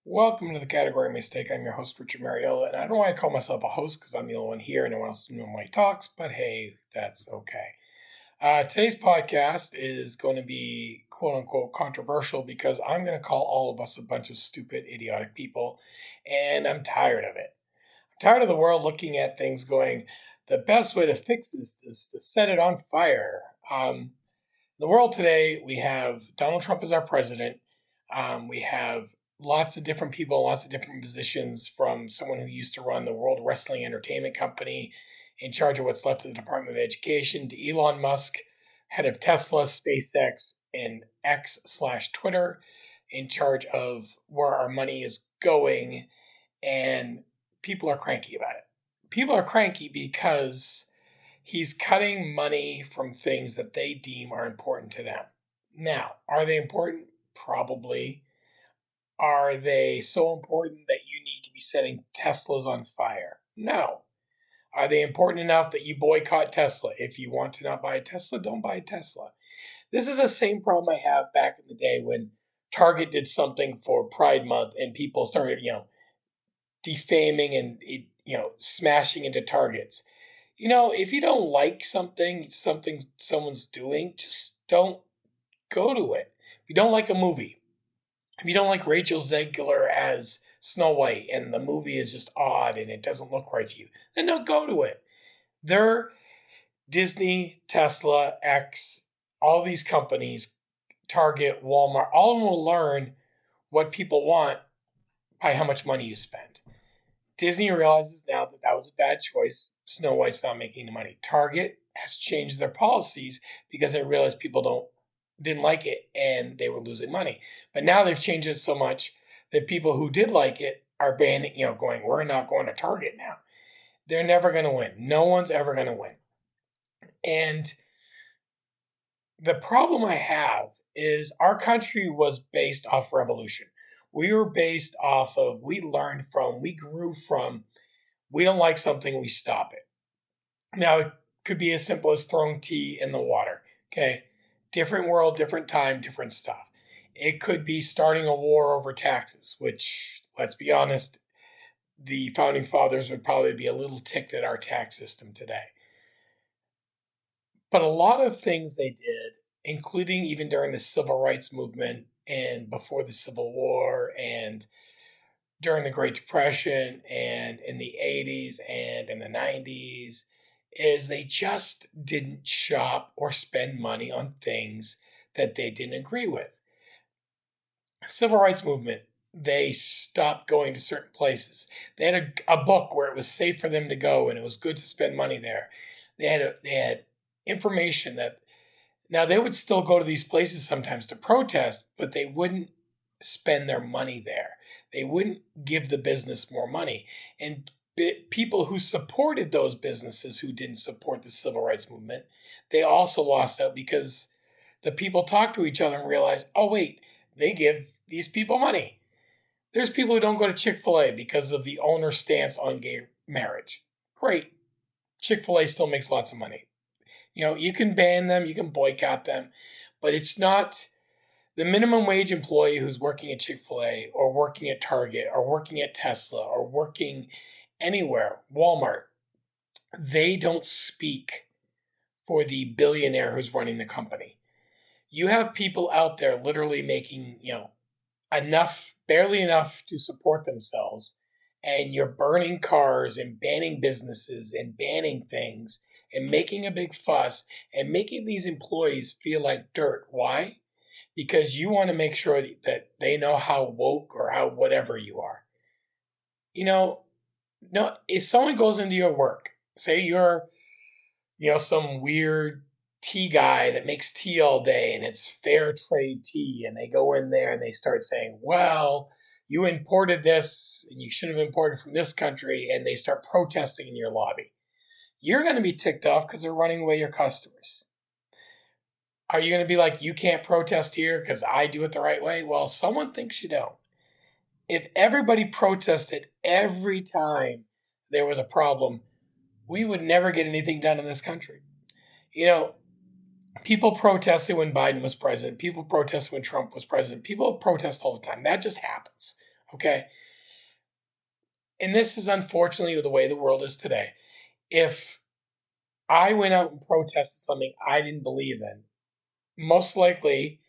Welcome to the Category Mistake. I'm your host, Richard Mariola, and I don't know why I call myself a host because I'm the only one here and no one else normally talks, but hey, that's okay. Today's podcast is going to be quote unquote controversial because I'm going to call all of us a bunch of stupid, idiotic people, and I'm tired of it. I'm tired of the world looking at things going, the best way to fix this is to set it on fire. In the world today, we have Donald Trump as our president. We have lots of different people, lots of different positions, from someone who used to run the World Wrestling Entertainment Company in charge of what's left of the Department of Education to Elon Musk, head of Tesla, SpaceX, and X/Twitter, in charge of where our money is going. And people are cranky about it. People are cranky because he's cutting money from things that they deem are important to them. Now, are they important? Probably. Are they so important that you need to be setting Teslas on fire? No. Are they important enough that you boycott Tesla? If you want to not buy a Tesla, don't buy a Tesla. This is the same problem I have back in the day when Target did something for Pride Month and people started, defaming and, smashing into Targets. If you don't like something someone's doing, just don't go to it. If you don't like a movie, if you don't like Rachel Zegler as Snow White and the movie is just odd and it doesn't look right to you, then don't go to it. They're Disney, Tesla, X, all these companies, Target, Walmart, all of them will learn what people want by how much money you spend. Disney realizes now that was a bad choice. Snow White's not making the money. Target has changed their policies because they realized people didn't like it and they were losing money. But now they've changed it so much that people who did like it are banning, going, we're not going to Target now. They're never going to win. No one's ever going to win. And the problem I have is our country was based off revolution. We were based off of, we learned from, we grew from, we don't like something, we stop it. Now, it could be as simple as throwing tea in the water, okay? Different world, different time, different stuff. It could be starting a war over taxes, which, let's be honest, the founding fathers would probably be a little ticked at our tax system today. But a lot of things they did, including even during the civil rights movement and before the Civil War and during the Great Depression and in the 80s and in the 90s, is they just didn't shop or spend money on things that they didn't agree with. Civil rights movement, they stopped going to certain places. They had a book where it was safe for them to go and it was good to spend money there. They had information that, now they would still go to these places sometimes to protest, but they wouldn't spend their money there. They wouldn't give the business more money. And people who supported those businesses who didn't support the civil rights movement, they also lost out because the people talked to each other and realized, oh wait, they give these people money. There's people who don't go to Chick-fil-A because of the owner's stance on gay marriage. Great. Chick-fil-A still makes lots of money. You can ban them, you can boycott them, but it's not the minimum wage employee who's working at Chick-fil-A or working at Target or working at Tesla or working anywhere, Walmart. They don't speak for the billionaire who's running the company. You have people out there literally making, barely enough to support themselves, and you're burning cars and banning businesses and banning things and making a big fuss and making these employees feel like dirt. Why? Because you want to make sure that they know how woke or how whatever you are. No, if someone goes into your work, say you're, some weird tea guy that makes tea all day and it's fair trade tea, and they go in there and they start saying, well, you imported this and you should have imported from this country, and they start protesting in your lobby. You're going to be ticked off because they're running away your customers. Are you going to be like, you can't protest here because I do it the right way? Well, someone thinks you don't. If everybody protested every time there was a problem, we would never get anything done in this country. People protested when Biden was president. People protested when Trump was president. People protest all the time. That just happens. Okay. And this is unfortunately the way the world is today. If I went out and protested something I didn't believe in, most likely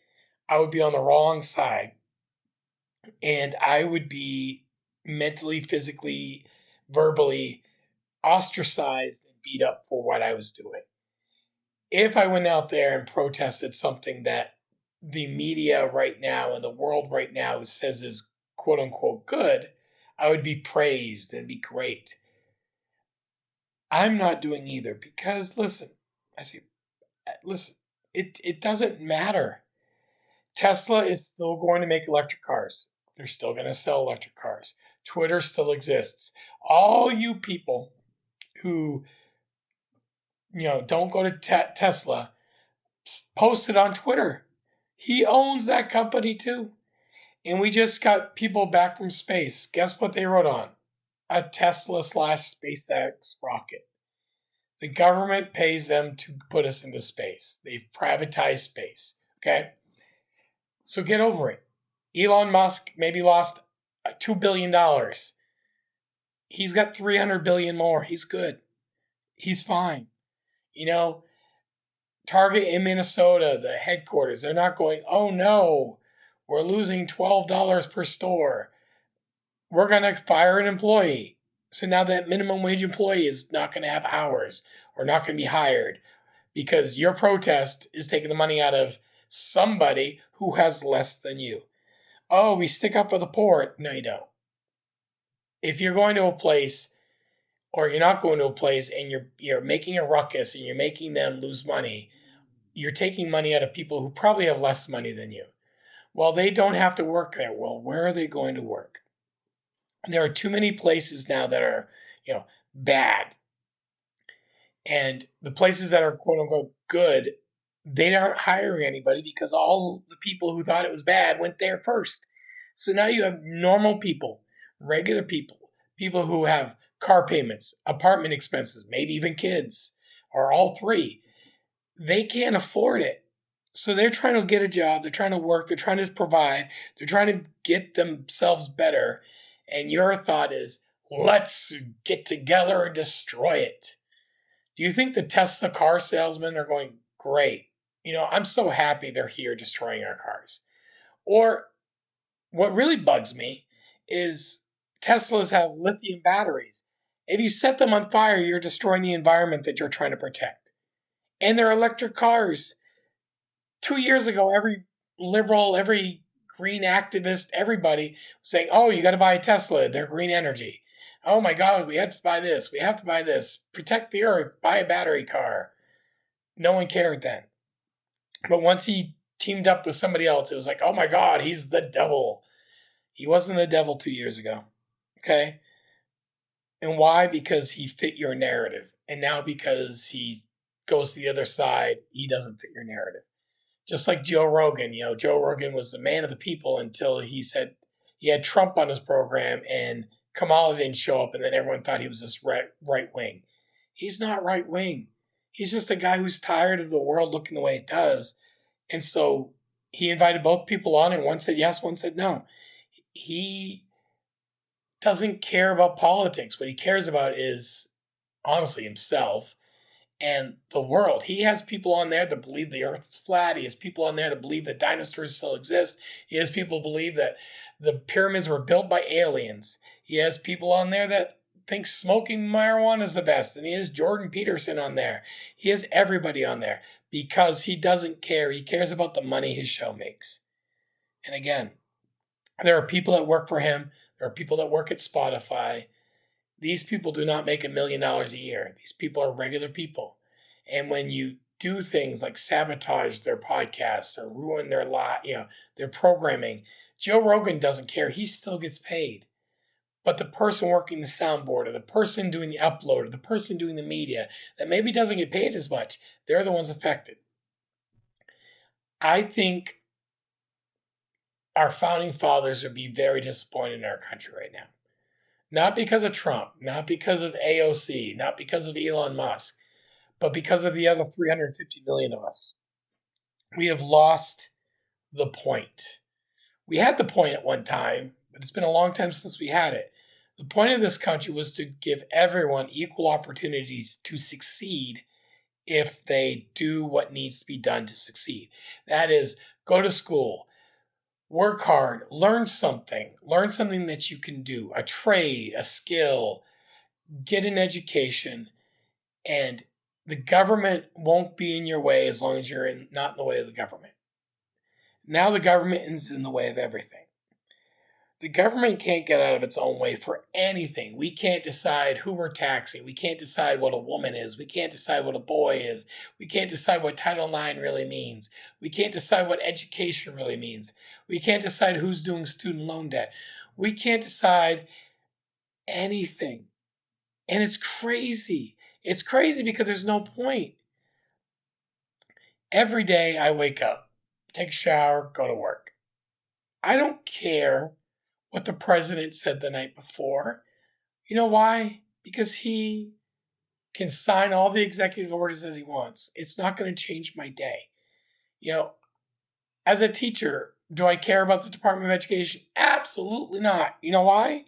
I would be on the wrong side and I would be mentally, physically, verbally ostracized and beat up for what I was doing. If I went out there and protested something that the media right now and the world right now says is quote unquote good, I would be praised and be great. I'm not doing either because listen, it doesn't matter. Tesla is still going to make electric cars. They're still going to sell electric cars. Twitter still exists. All you people who don't go to Tesla, post it on Twitter. He owns that company too. And we just got people back from space. Guess what they wrote on? A Tesla / SpaceX rocket. The government pays them to put us into space. They've privatized space. Okay? So get over it. Elon Musk maybe lost $2 billion. He's got 300 billion more. He's good. He's fine. Target in Minnesota, the headquarters, they're not going, oh no, we're losing $12 per store. We're going to fire an employee. So now that minimum wage employee is not going to have hours or not going to be hired because your protest is taking the money out of somebody who has less than you. Oh, we stick up for the poor. No, you don't. If you're going to a place or you're not going to a place and you're making a ruckus and you're making them lose money, you're taking money out of people who probably have less money than you. Well, they don't have to work there. Well, where are they going to work? There are too many places now that are, bad. And the places that are quote unquote good, they aren't hiring anybody because all the people who thought it was bad went there first. So now you have normal people, regular people, people who have car payments, apartment expenses, maybe even kids, or all three. They can't afford it. So they're trying to get a job, they're trying to work, they're trying to provide, they're trying to get themselves better. And your thought is, let's get together and destroy it. Do you think the Tesla car salesmen are going, great, I'm so happy they're here destroying our cars? Or what really bugs me is Teslas have lithium batteries. If you set them on fire, you're destroying the environment that you're trying to protect. And they're electric cars. 2 years ago, every liberal, every green activist, everybody was saying, oh, you got to buy a Tesla. They're green energy. Oh my God, we have to buy this. We have to buy this. Protect the earth. Buy a battery car. No one cared then. But once he teamed up with somebody else, it was like, oh my God, he's the devil. He wasn't the devil 2 years ago. Okay? And why? Because he fit your narrative. And now because he goes to the other side, he doesn't fit your narrative. Just like Joe Rogan, Joe Rogan was the man of the people until he said he had Trump on his program and Kamala didn't show up and then everyone thought he was this right wing. He's not right wing. He's just a guy who's tired of the world looking the way it does. And so he invited both people on and one said yes, one said no. He doesn't care about politics. What he cares about is, honestly, himself and the world. He has people on there that believe the earth is flat. He has people on there that believe that dinosaurs still exist. He has people believe that the pyramids were built by aliens. He has people on there that think smoking marijuana is the best. And he has Jordan Peterson on there. He has everybody on there because he doesn't care. He cares about the money his show makes. And again, there are people that work for him. There are people that work at Spotify. These people do not make $1 million a year. These people are regular people. And when you do things like sabotage their podcasts or ruin their their programming, Joe Rogan doesn't care. He still gets paid. But the person working the soundboard or the person doing the upload or the person doing the media that maybe doesn't get paid as much, they're the ones affected. I think our founding fathers would be very disappointed in our country right now. Not because of Trump, not because of AOC, not because of Elon Musk, but because of the other 350 million of us. We have lost the point. We had the point at one time, but it's been a long time since we had it. The point of this country was to give everyone equal opportunities to succeed if they do what needs to be done to succeed. That is, go to school, work hard, learn something that you can do, a trade, a skill, get an education, and the government won't be in your way as long as you're not in the way of the government. Now the government is in the way of everything. The government can't get out of its own way for anything. We can't decide who we're taxing. We can't decide what a woman is. We can't decide what a boy is. We can't decide what Title IX really means. We can't decide what education really means. We can't decide who's doing student loan debt. We can't decide anything. And it's crazy. It's crazy because there's no point. Every day I wake up, take a shower, go to work. I don't care what the president said the night before. You know why? Because he can sign all the executive orders as he wants. It's not going to change my day. As a teacher, do I care about the Department of Education? Absolutely not. You know why?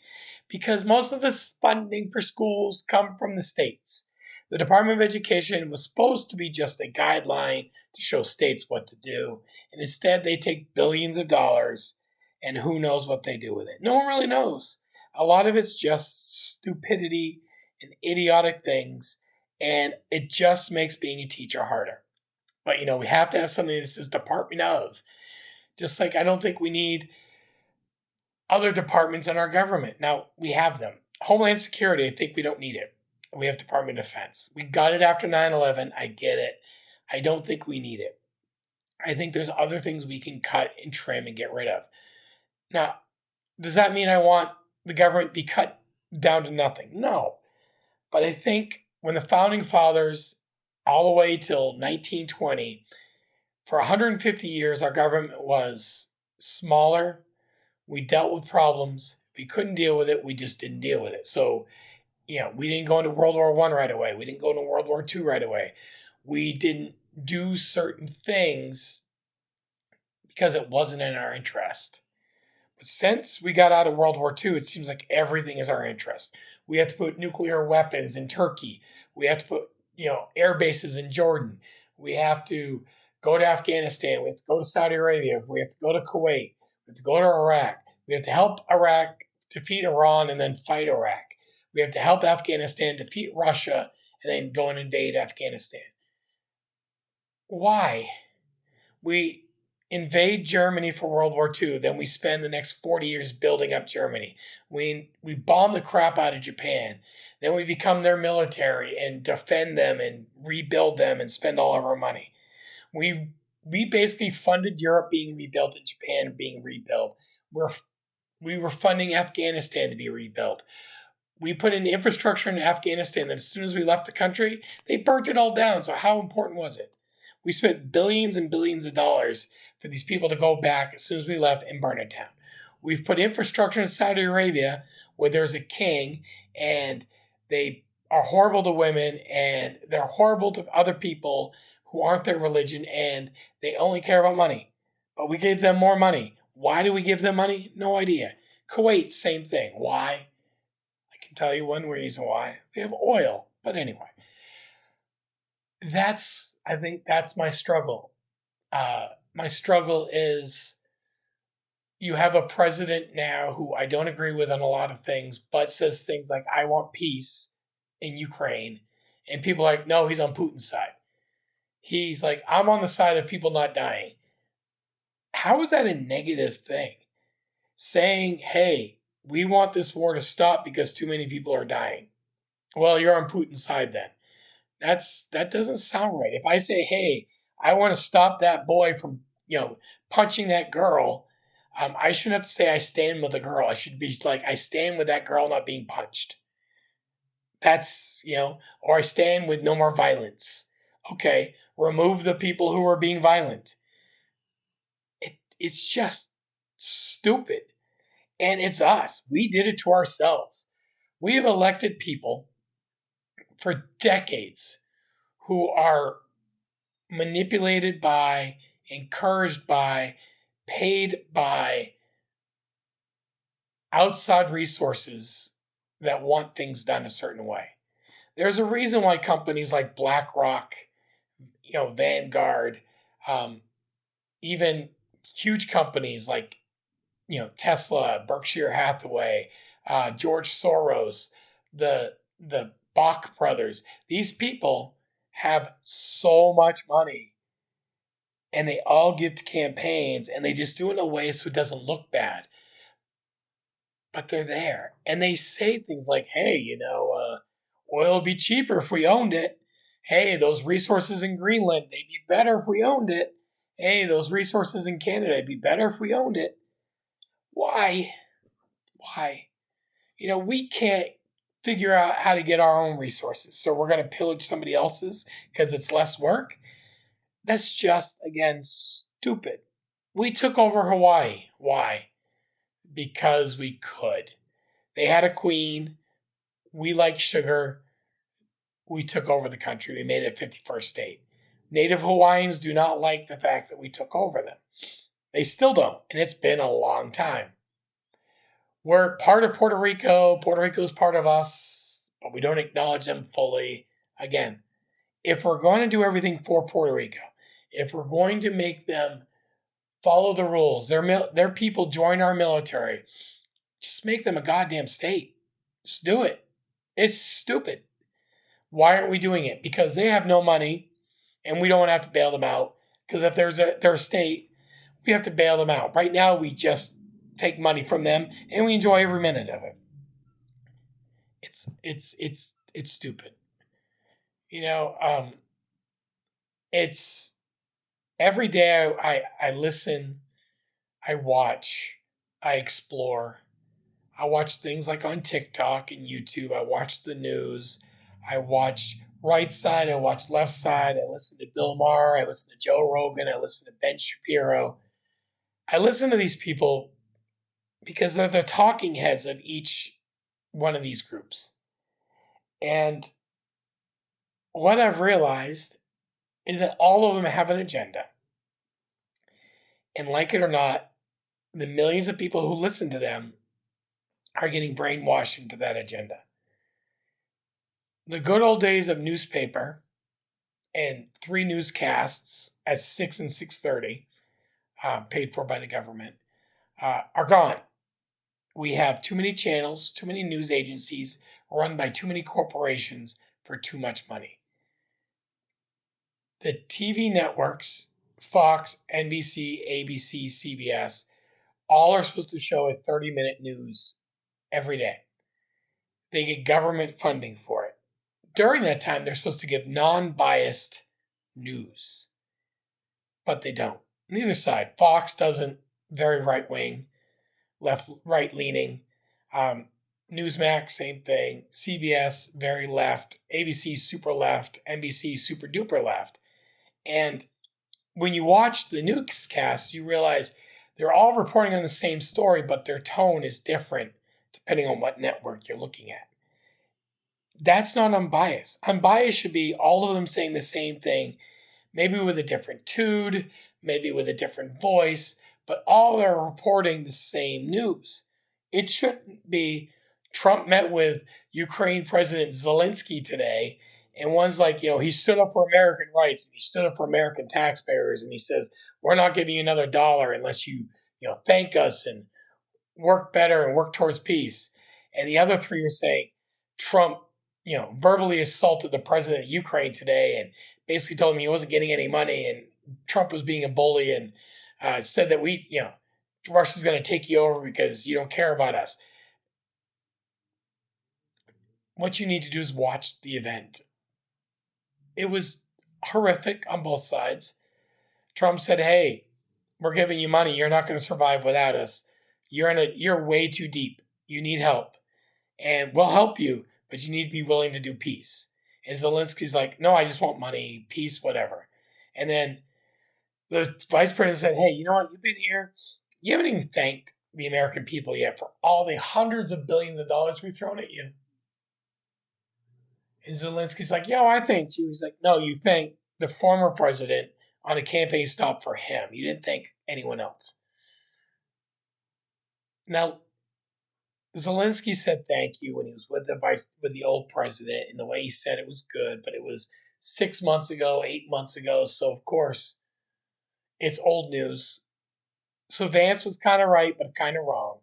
Because most of this funding for schools come from the states. The Department of Education was supposed to be just a guideline to show states what to do. And instead, they take billions of dollars and who knows what they do with it. No one really knows. A lot of it's just stupidity and idiotic things, and it just makes being a teacher harder. But, we have to have something that says Department of. Just like I don't think we need other departments in our government. Now, we have them. Homeland Security, I think we don't need it. We have Department of Defense. We got it after 9/11. I get it. I don't think we need it. I think there's other things we can cut and trim and get rid of. Now, does that mean I want the government to be cut down to nothing? No. But I think when the Founding Fathers, all the way till 1920, for 150 years, our government was smaller. We dealt with problems. We couldn't deal with it. We just didn't deal with it. So, we didn't go into World War I right away. We didn't go into World War II right away. We didn't do certain things because it wasn't in our interest. But since we got out of World War II, it seems like everything is our interest. We have to put nuclear weapons in Turkey. We have to put, air bases in Jordan. We have to go to Afghanistan. We have to go to Saudi Arabia. We have to go to Kuwait. We have to go to Iraq. We have to help Iraq defeat Iran and then fight Iraq. We have to help Afghanistan defeat Russia and then go and invade Afghanistan. Why? We invade Germany for World War II, then we spend the next 40 years building up Germany. We bomb the crap out of Japan. Then we become their military and defend them and rebuild them and spend all of our money. We basically funded Europe being rebuilt and Japan being rebuilt. We were funding Afghanistan to be rebuilt. We put in infrastructure in Afghanistan that as soon as we left the country, they burnt it all down. So how important was it? We spent billions and billions of dollars for these people to go back as soon as we left and burn it down. We've put infrastructure in Saudi Arabia where there's a king and they are horrible to women and they're horrible to other people who aren't their religion and they only care about money. But we gave them more money. Why do we give them money? No idea. Kuwait, same thing. Why? I can tell you one reason why. They have oil. But anyway, I think that's my struggle. My struggle is you have a president now who I don't agree with on a lot of things, but says things like, I want peace in Ukraine. And people are like, no, he's on Putin's side. He's like, I'm on the side of people not dying. How is that a negative thing? Saying, hey, we want this war to stop because too many people are dying. Well, you're on Putin's side then. That doesn't sound right. If I say, hey, I want to stop that boy from, punching that girl, I shouldn't have to say I stand with the girl. I should be like, I stand with that girl not being punched. That's, or I stand with no more violence. Okay, remove the people who are being violent. It's just stupid. And it's us. We did it to ourselves. We have elected people for decades who are manipulated by, encouraged by, paid by outside resources that want things done a certain way. There's a reason why companies like BlackRock, Vanguard, even huge companies like Tesla, Berkshire Hathaway, George Soros, the Bach brothers. These people have so much money, and they all give to campaigns, and they just do it in a way so it doesn't look bad. But they're there, and they say things like, "Hey, oil would be cheaper if we owned it. Hey, those resources in Greenland, they'd be better if we owned it. Hey, those resources in Canada, it'd be better if we owned it." Why? Why? We can't figure out how to get our own resources, so we're going to pillage somebody else's because it's less work. That's just, again, stupid. We took over Hawaii. Why? Because we could. They had a queen. We like sugar. We took over the country. We made it a 51st state. Native Hawaiians do not like the fact that we took over them. They still don't, and it's been a long time. We're part of Puerto Rico. Puerto Rico is part of us, but we don't acknowledge them fully. Again, if we're going to do everything for Puerto Rico, if we're going to make them follow the rules, their people join our military, just make them a goddamn state. Just do it. It's stupid. Why aren't we doing it? Because they have no money, and we don't want to have to bail them out. Because if they're a state, we have to bail them out. Right now, we just take money from them, and we enjoy every minute of it. It's stupid. It's every day I listen, I watch, I explore. I watch things like on TikTok and YouTube. I watch the news. I watch right side. I watch left side. I listen to Bill Maher. I listen to Joe Rogan. I listen to Ben Shapiro. I listen to these people because they're the talking heads of each one of these groups. And what I've realized is that all of them have an agenda. And like it or not, the millions of people who listen to them are getting brainwashed into that agenda. The good old days of newspaper and 3 newscasts at 6 and 6:30, paid for by the government, are gone. We have too many channels, too many news agencies run by too many corporations for too much money. The TV networks, Fox, NBC, ABC, CBS, all are supposed to show a 30-minute news every day. They get government funding for it. During that time, they're supposed to give non-biased news. But they don't. Neither side. Fox doesn't, very right-wing, right-leaning. Newsmax, same thing. CBS, very left. ABC, super left. NBC, super duper left. And when you watch the newscasts, you realize they're all reporting on the same story, but their tone is different depending on what network you're looking at. That's not unbiased. Unbiased should be all of them saying the same thing, maybe with a different tude, maybe with a different voice, but all are reporting the same news. It shouldn't be Trump met with Ukraine President Zelensky today, and one's like, he stood up for American rights, and he stood up for American taxpayers, and he says, we're not giving you another dollar unless you, thank us and work better and work towards peace. And the other 3 are saying Trump, verbally assaulted the president of Ukraine today and basically told him he wasn't getting any money and Trump was being a bully and said that Russia's going to take you over because you don't care about us. What you need to do is watch the event. It was horrific on both sides. Trump said, hey, we're giving you money. You're not going to survive without us. You're way too deep. You need help. And we'll help you, but you need to be willing to do peace. And Zelensky's like, no, I just want money, peace, whatever. And then the vice president said, hey, you know what? You've been here. You haven't even thanked the American people yet for all the hundreds of billions of dollars we've thrown at you. And Zelensky's like, I thanked you. He's like, no, you thanked the former president on a campaign stop for him. You didn't thank anyone else. Now, Zelensky said thank you when he was with the old president, and the way he said it was good, but it was 6 months ago, 8 months ago, so of course it's old news. So Vance was kind of right, but kind of wrong.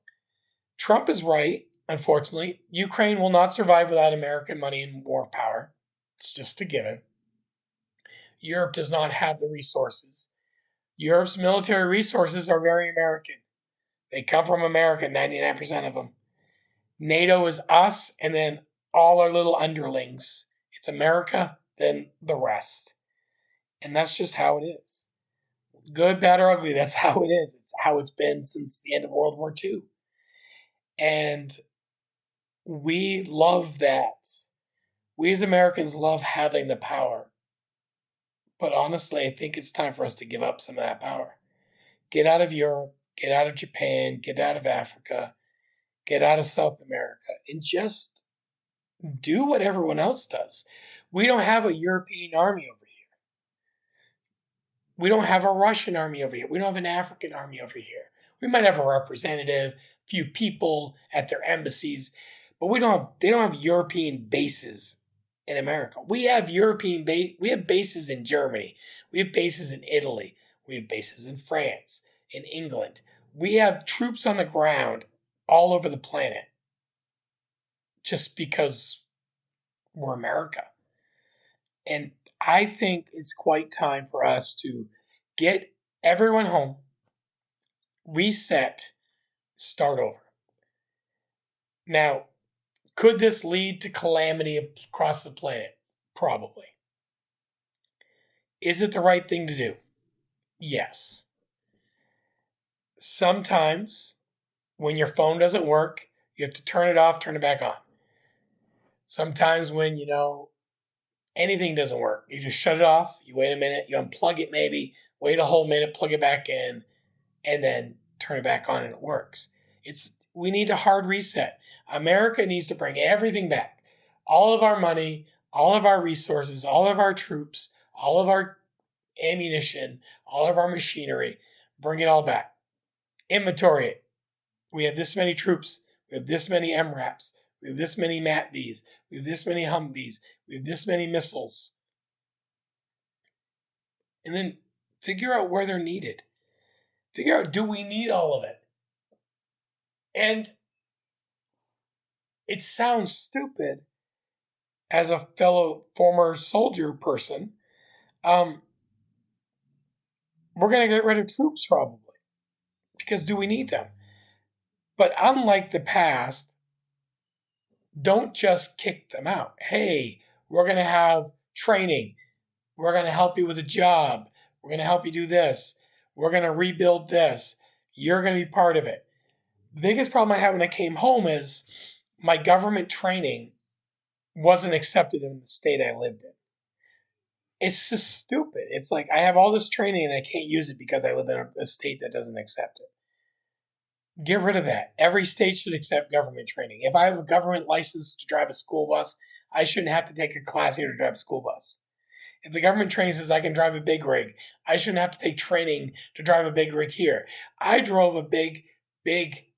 Trump is right, unfortunately. Ukraine will not survive without American money and war power. It's just a given. Europe does not have the resources. Europe's military resources are very American. They come from America, 99% of them. NATO is us, and then all our little underlings. It's America, then the rest. And that's just how it is. Good, bad, or ugly, that's how it is. It's how it's been since the end of World War II. And we love that. We as Americans love having the power. But honestly, I think it's time for us to give up some of that power. Get out of Europe, get out of Japan, get out of Africa, get out of South America, and just do what everyone else does. We don't have a European army over here. We don't have a Russian army over here. We don't have an African army over here. We might have a representative, few people at their embassies, but they don't have European bases in America. We have we have bases in Germany. We have bases in Italy. We have bases in France, in England. We have troops on the ground all over the planet just because we're America. And I think it's quite time for us to get everyone home, reset, start over. Now, could this lead to calamity across the planet? Probably. Is it the right thing to do? Yes. Sometimes when your phone doesn't work, you have to turn it off, turn it back on. Sometimes when, anything doesn't work, you just shut it off, you wait a minute, you unplug it maybe, wait a whole minute, plug it back in, and then turn it back on and it works. We need a hard reset. America needs to bring everything back. All of our money, all of our resources, all of our troops, all of our ammunition, all of our machinery, bring it all back. Inventory it. We have this many troops. We have this many MRAPs. We have this many MATVs. We have this many Humvees. We have this many missiles. And then figure out where they're needed. Figure out, do we need all of it? And it sounds stupid as a fellow former soldier person. We're going to get rid of troops probably. Because do we need them? But unlike the past, don't just kick them out. Hey, we're going to have training. We're going to help you with a job. We're going to help you do this. We're going to rebuild this. You're going to be part of it. The biggest problem I had when I came home is my government training wasn't accepted in the state I lived in. It's just stupid. It's like I have all this training and I can't use it because I live in a state that doesn't accept it. Get rid of that. Every state should accept government training. If I have a government license to drive a school bus, I shouldn't have to take a class here to drive a school bus. If the government training says I can drive a big rig, I shouldn't have to take training to drive a big rig here. I drove a big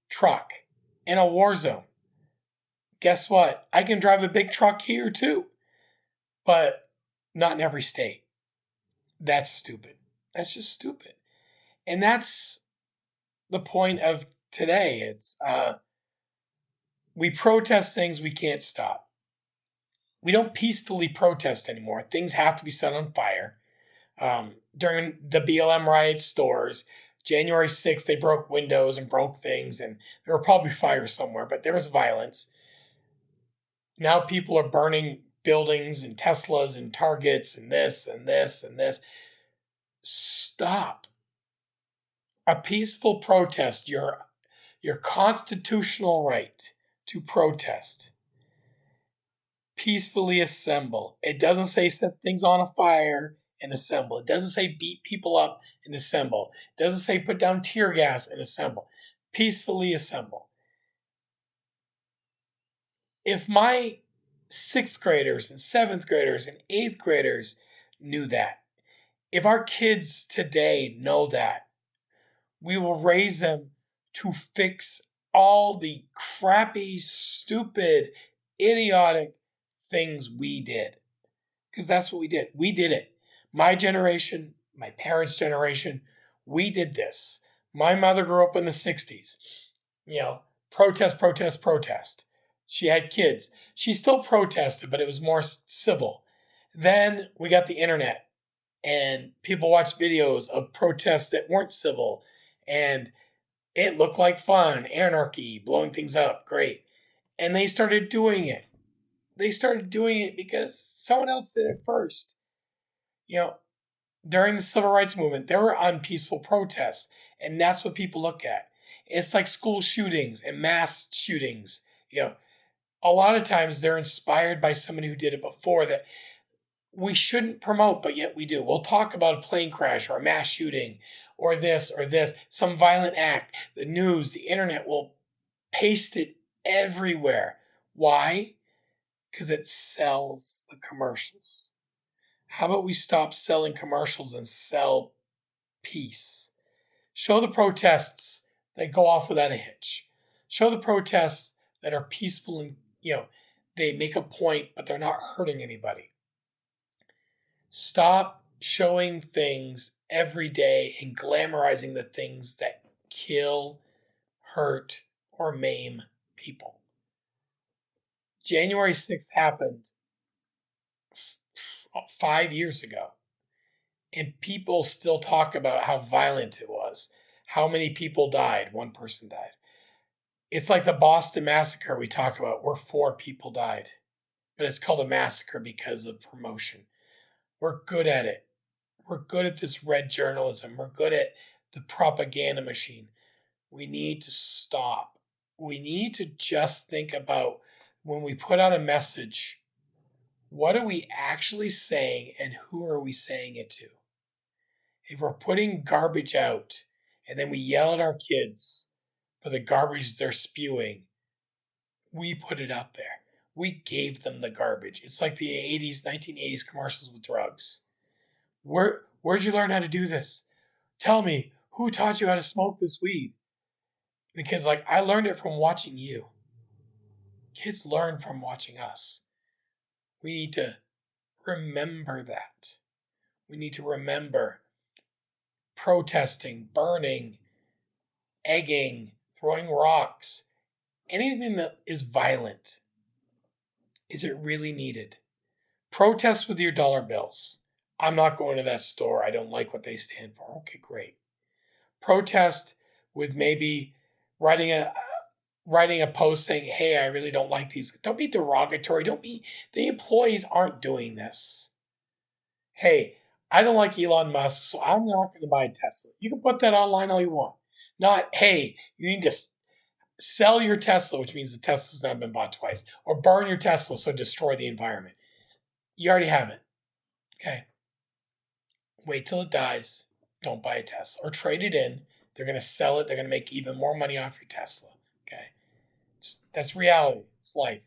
truck in a war zone. Guess what? I can drive a big truck here too, but not in every state. That's stupid. That's just stupid. And that's the point of today. It's we protest things we can't stop. We don't peacefully protest anymore. Things have to be set on fire. During the BLM riots, stores, January 6th, they broke windows and broke things, and there were probably fires somewhere, but there was violence. Now people are burning buildings and Teslas and Targets and this and this and this. Stop. A peaceful protest, your constitutional right to protest. Peacefully assemble. It doesn't say set things on a fire and assemble. It doesn't say beat people up and assemble. It doesn't say put down tear gas and assemble. Peacefully assemble. If my 6th graders and 7th graders and 8th graders knew that, if our kids today know that, we will raise them to fix all the crappy, stupid, idiotic things we did. Because that's what we did. We did it. My generation, my parents' generation, we did this. My mother grew up in the 60s. Protest, protest, protest. She had kids. She still protested, but it was more civil. Then we got the internet, and people watched videos of protests that weren't civil, and it looked like fun, anarchy, blowing things up, great. And they started doing it. They started doing it because someone else did it first. During the civil rights movement, there were unpeaceful protests, and that's what people look at. It's like school shootings and mass shootings. A lot of times they're inspired by somebody who did it before that we shouldn't promote, but yet we do. We'll talk about a plane crash or a mass shooting or this, some violent act. The news, the internet will paste it everywhere. Why? Because it sells the commercials. How about we stop selling commercials and sell peace? Show the protests that go off without a hitch. Show the protests that are peaceful and, they make a point, but they're not hurting anybody. Stop showing things every day and glamorizing the things that kill, hurt, or maim people. January 6th happened 5 years ago, and people still talk about how violent it was, how many people died. One person died. It's like the Boston Massacre we talk about, where 4 people died, but it's called a massacre because of promotion. We're good at it. We're good at this red journalism. We're good at the propaganda machine. We need to stop. We need to just think about when we put out a message, what are we actually saying and who are we saying it to? If we're putting garbage out and then we yell at our kids for the garbage they're spewing, we put it out there. We gave them the garbage. It's like the 1980s commercials with drugs. Where'd you learn how to do this? Tell me, who taught you how to smoke this weed? Because I learned it from watching you. Kids learn from watching us. We need to remember that. We need to remember protesting, burning, egging, throwing rocks, anything that is violent. Is it really needed? Protest with your dollar bills. I'm not going to that store. I don't like what they stand for. Okay, great. Protest with maybe writing a post saying, hey, I really don't like these. Don't be derogatory. The employees aren't doing this. Hey, I don't like Elon Musk, so I'm not going to buy a Tesla. You can put that online all you want. Not, hey, you need to sell your Tesla, which means the Tesla's not been bought twice, or burn your Tesla, so destroy the environment. You already have it. Okay. Wait till it dies. Don't buy a Tesla. Or trade it in. They're going to sell it. They're going to make even more money off your Tesla. Okay. That's reality. It's life.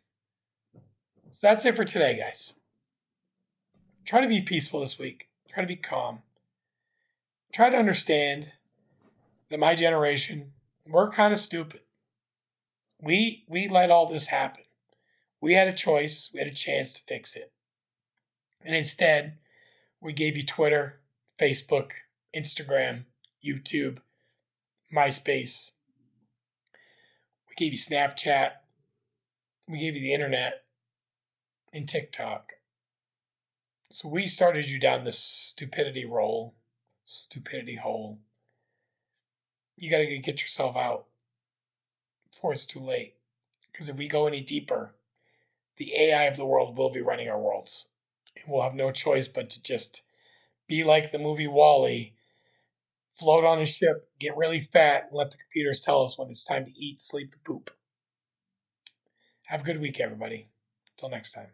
So that's it for today, guys. Try to be peaceful this week. Try to be calm. Try to understand that my generation, we're kind of stupid. We let all this happen. We had a choice. We had a chance to fix it. And instead, we gave you Twitter, Facebook, Instagram, YouTube, MySpace. We gave you Snapchat. We gave you the internet and TikTok. So we started you down this stupidity hole. You got to get yourself out before it's too late. Because if we go any deeper, the AI of the world will be running our worlds. And we'll have no choice but to just be like the movie WALL-E, float on a ship, get really fat, and let the computers tell us when it's time to eat, sleep, and poop. Have a good week, everybody. Until next time.